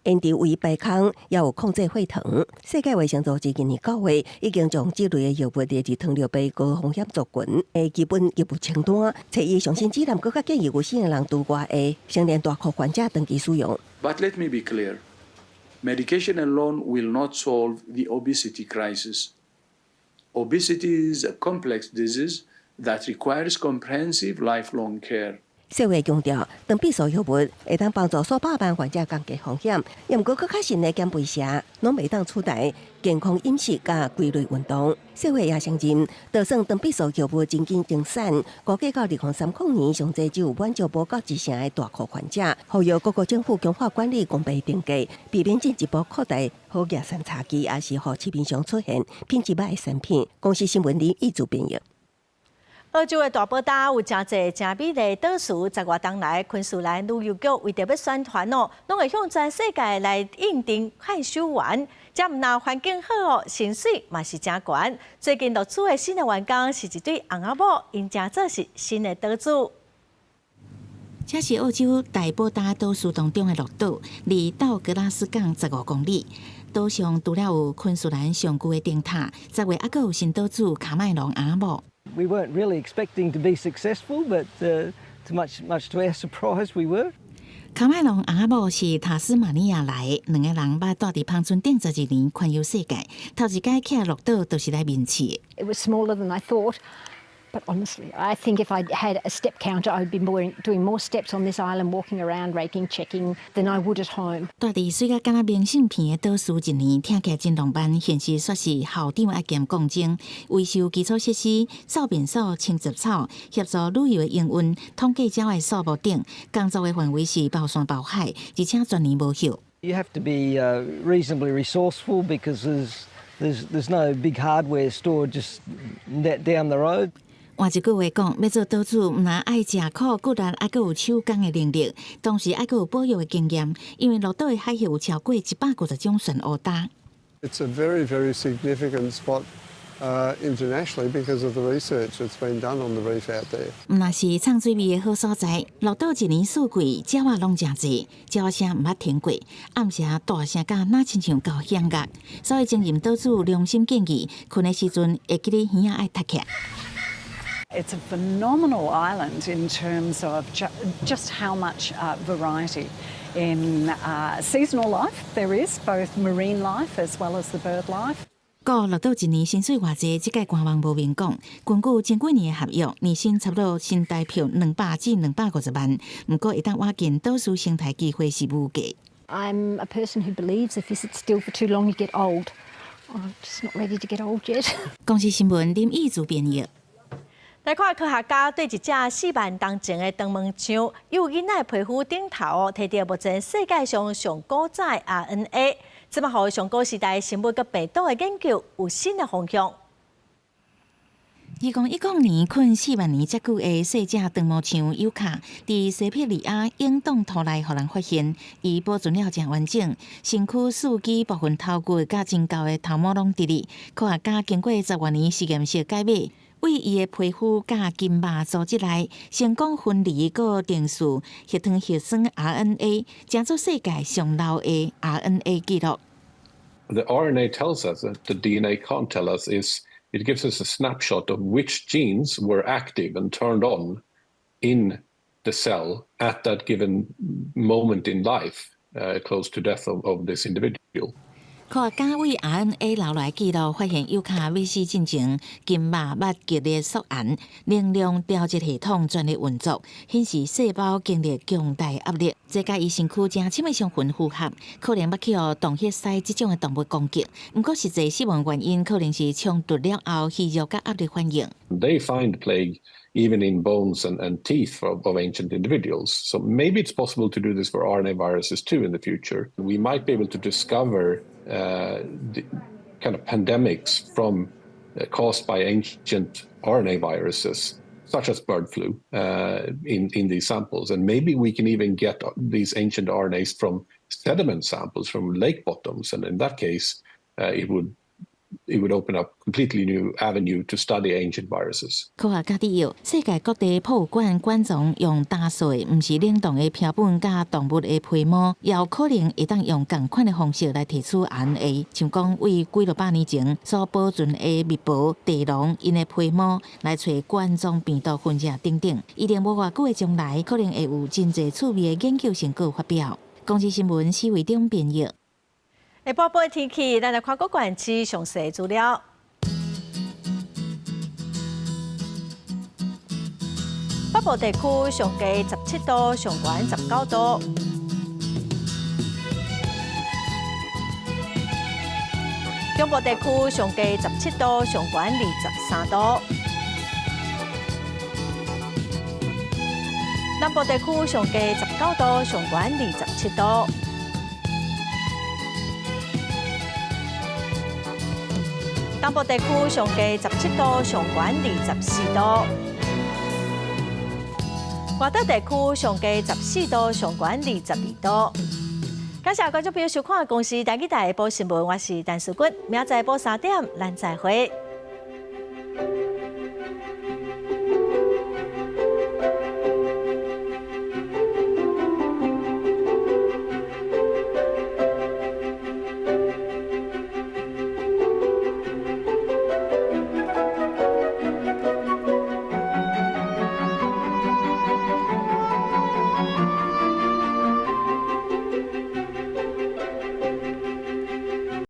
延长胃排空，也有控制血糖。世界卫生组织今年9月已经将这类的药物列入糖尿病高风险族群的基本药物清单。7月上新指南更加建议有性的人除外的成年大户患者登记使用。But let me be clear. Medication alone will not solve the obesity crisis. Obesity is a complex disease that requires comprehensive lifelong care. 社会强调，糖必素药物会当帮助数百万患者降低风险，也毋过更较新的减肥茶，拢袂当取代健康饮食甲规律运动。社会也相信，就算糖必素药物真经增产，估计到2030年，上济只有满足不到1成的大户患者。呼吁各国政府强化管理公平定价，避免进一步扩大好业产差距，也是互市面上出现品质歹的产品。公司新闻里译自编译。澳洲的大宝岛有真侪真美丽岛屿，10外冬来，昆士兰旅游局为着要宣传哦，拢会向全世界来印订快手员。这毋但环境好哦，薪水嘛是真悬。最近落厝的新的员工是一对翁仔某，因正做是新的岛主。这是澳洲大宝岛岛屿当中的绿岛，离岛格拉斯港15公里。岛上除了有昆士兰上旧的灯塔，10月还佫有新岛主卡麦隆翁仔某。We weren't really expecting to be successful, but to much to our surprise, we were. 卡麦隆翁仔某是塔斯马尼亚来，2个人捌住伫芳村顶12年，环游世界。头一届徛绿岛都是来面试。It was smaller than I thought. But honestly, I think if I had a step counter, I'd be doing more steps on this island, walking around, raking, checking, than I would at home. 住伫水甲敢若明信片的岛屿1年，听起来真浪漫。现实却是校长要兼讲经，维修基础设施、扫便所、清杂草，协助旅游的营运，统计鸟的数目等。工作的范围是包山包海，而且全年无休。You have to be reasonably resourceful because there's no big hardware store just down the road. 换一句话讲，要做岛主，毋但爱食苦、骨力，还佫有手工的能力，同时还佫有保育的经验。因为绿岛的海域有超过150种船乌礁。It's a very, very significant spot internationally because of the research that's been done on the reef out there. 毋但是创水味的好所在，绿岛1年四季鸟仔拢真济，鸟声毋捌停过，暗时大声甲那亲像交响乐。所以，经营岛主良心建议，困的时阵会记得耳仔爱踢起。It's a phenomenal island in terms of just how much variety in seasonal life there is, both marine life as well as the bird life. 过绿岛1年薪水偌济，即届官方无明讲。根据前几年的合约，年薪差不多新台币200至250万。不过，一旦挖进岛屿生态机会是无价。I'm a person who believes if you sit still for too long, you get old. I'm just not ready to get old yet. 公司新闻林义主编译。来看科学家对一只4万年前的长毛象幼囡仔皮肤顶头摕到目前世界上上古早的 RNA， 这么互上古时代生物佮病毒的研究有新的方向。2019年困4万年遮久的细只长毛象尤卡，伫西伯利亚永冻土内互人发现，伊保存了真完整，身躯四肢部分头骨甲真厚的头毛拢伫哩。科学家经过10多年实验室解密。为伊的皮肤甲筋膜组织内成功分离个定数血糖血栓 RNA， 将做世界上老的 RNA 记录。The RNA tells us that the DNA can't tell us is it gives us a snapshot of which genes were active and turned on in the cell at that given moment in life, close to death of this individual. 科学家为 RNA 留来记录，发现有卡未死进前筋膜膜激烈缩延，能量调节系统全力运作，显示细胞经历强大压力，这甲伊身躯正深的成分符合，可能要去互洞血丝这种的动物攻击。不过实际死亡原因可能是冲突了后肌肉甲压力反应。They find plague even in bones and teeth of ancient individuals. So maybe it's possible to do this for RNA viruses too in the future. We might be able to discover the kind of pandemics from caused by ancient RNA viruses, such as bird flu, in these samples. And maybe we can even get these ancient RNAs from sediment samples from lake bottoms. And in that case, it would open up completely new avenue to study ancient viruses. 科学家指出，世界各地博物馆馆藏用打碎不是冷冻的标本甲动物的皮毛，也有可能会当用同款的方式来提取 RNA， 像讲为几落百年前所保存的密薄、地龙因的皮毛来找冠状病毒分子等等，一定无偌久的将来，可能会有真侪趣味的研究成果发表。公司新闻施伟忠编译。下晡晡的天气，咱来看各县市详细资料。北部地区上低17度，上悬19度；中部地区上低17度，上悬23度；南部地区上低19度，上悬27度。东部地区上低17度，上悬24度；外岛地区上低14度，上悬22度。感谢观众朋友收看《公视台记台下晡新闻》，我是陈淑君，明仔载下晡3点，咱再会。